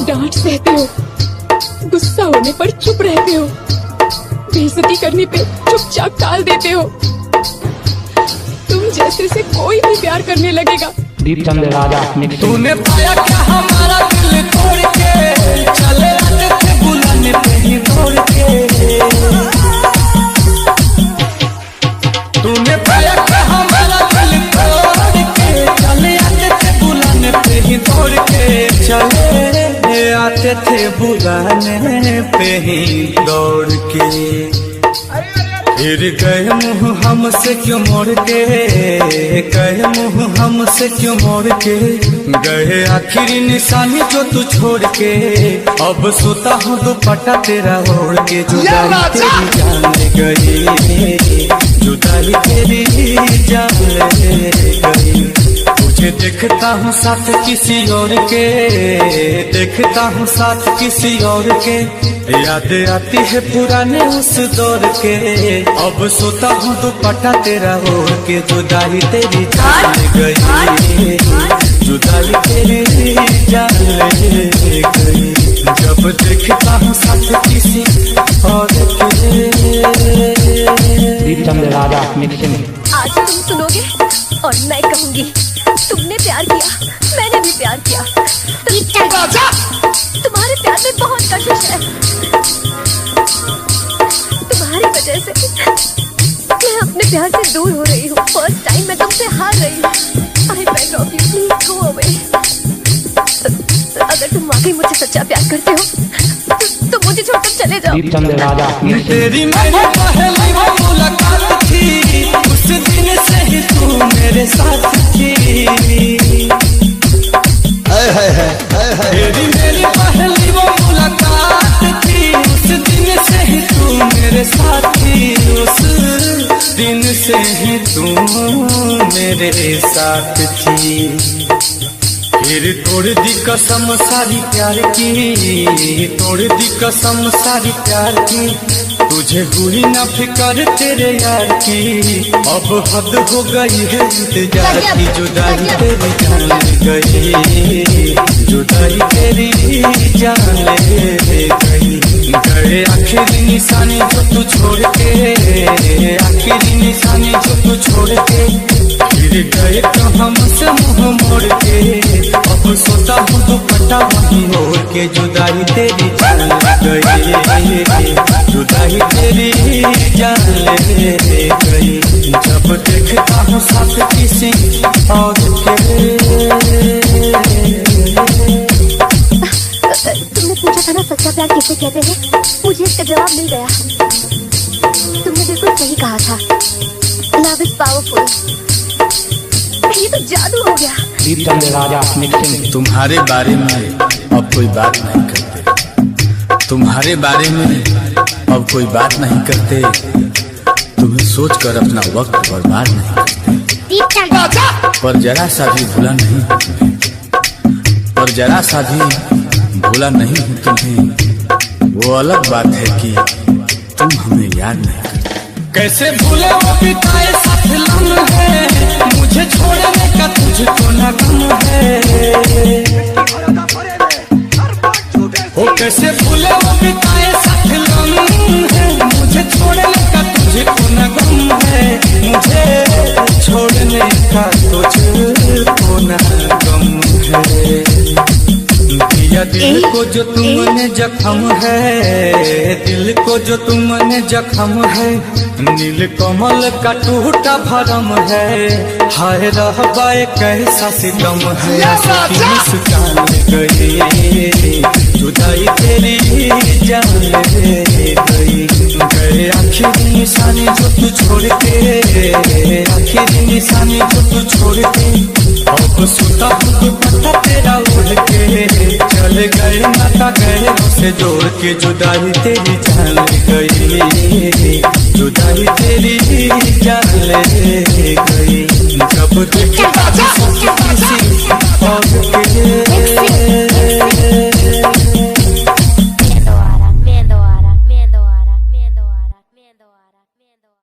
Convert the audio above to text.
डांट सहते हो, गुस्सा होने पर चुप रहते हो, बेइज्जती करने पे चुपचाप टाल देते हो। तुम जैसे से कोई भी प्यार करने लगेगा। दीपचंद राजा मिक्सिंग। तूने पाया क्या हमारा दिल तोड़ के, चले आते थे बुलाने पे ही दौड़ के। तूने पाया क्या हमारा दिल तोड़ के, चले आते थे बुलाने पे ही दौड़ के। चले आते थे बुलाने पे ही दौड़ के। फिर गए मुँह हमसे क्यों मोड़ के, गए मुँह हमसे क्यों मोड़ के। गए आखिरी निशानी जो तू छोड़ के। अब सोता हूँ दुपट्टा तेरा ओढ़ के। जुदाई तेरी जान गई, जुदाई तेरी जान गई। तुझे देखता हूँ साथ किसी और के, देखता हूँ साथ किसी और के। याद आती है पुराने उस दौर के। अब सोता हूँ दुपट्टा तेरा ओढ़ के। जुदाई तेरी जान गई, जुदाई तेरी जान गई। जब देखता हूँ साथ किसी और के। दीपचंद राजा मिक्सिंग। आज तुम सुनोगे और मैं कहूँगी, तुमने प्यार किया, मैंने भी प्यार किया। तुम्हारे प्यार में बहुत कशिश है। तुम्हारी वजह से मैं अपने प्यार से दूर हो रही हूँ। फर्स्ट टाइम मैं तुमसे हार रही हूँ। I beg of you, please go away। अगर तुम वाकई मुझसे सच्चा प्यार करते हो तो मुझे छोड़कर चले जाओ। दीपचंद राजा मिक्सिंग। तेरी मेरी पहली मुलाकात थी, उस दिन से ही तू मेरे साथ थी। तेरी मेरी पहली मुलाकात थी, उस दिन से ही तू मेरे साथ थी। उस दिन से ही तू मेरे साथ थी। फिर तोड़ दी कसम सारी प्यार की, तोड़ दी कसम सारी प्यार की। तुझे हुई ना फिकर तेरे यार की। अब हद हो गई है इंतजार की। जुदाई तेरी जान गई, जुदाई तेरी जान गई। गए आखिरी निशानी जो तू छोड़ के, आखिरी निशानी जो तू छोड़ के। फिर गए तो हमसे मुँह मोड़ के। अब सोता हूँ दुपट्टा वहीं ओढ़ के। जुदाई तेरी जान गई, जुदाई तेरी जान गई। जब देखता हूँ साथ किसी और के। तुमने पूछा था ना सच्चा प्यार किसे कहते हैं, मुझे इसका जवाब मिल गया। तुमने बिल्कुल सही कहा था, लव इज पावरफुल। ये तो जादू हो गया। दीपचंद राजा मिक्सिंग। तुम्हारे बारे में अब कोई बात नहीं करते, तुम्हारे बारे में अब कोई बात नहीं करते। तुम्हें सोच कर अपना वक्त बर्बाद नहीं करते। पर जरा सा भी भूला नहीं हूँ तुम्हें, पर जरा सा भी भूला नहीं हूँ तुम्हें। वो अलग बात है कि तुम हमें याद नहीं करते। कैसे भूले वो बिताए साथ लम्हे, मुझे छोड़ने का तुझको न गम है। ओ कैसे भूले वो बिताए साथ लम्हे, मुझे छोड़ने का तुझको न गम है। मुझे छोड़ने का तुझको न गम है। दिया दिल को जो तुमने जख्म है, दिल को जो तुमने जख्म है। नील कमल का टूटा भरम है। हाय रहबा कैसा सितम है। मुस्कान गई, जुदाई तेरी जान गई। गए आखिरी निशानी जो तू छोड़ के, आखिरी निशानी जो तू छोड़ के। अब सोता हूँ दुपट्टा तेरा ओढ़ के। चल गए नाता गए उसे जोड़ के। जुदाई तेरी जान गई, जुदाई तेरी जान गई। जब देखता हूँ किसी और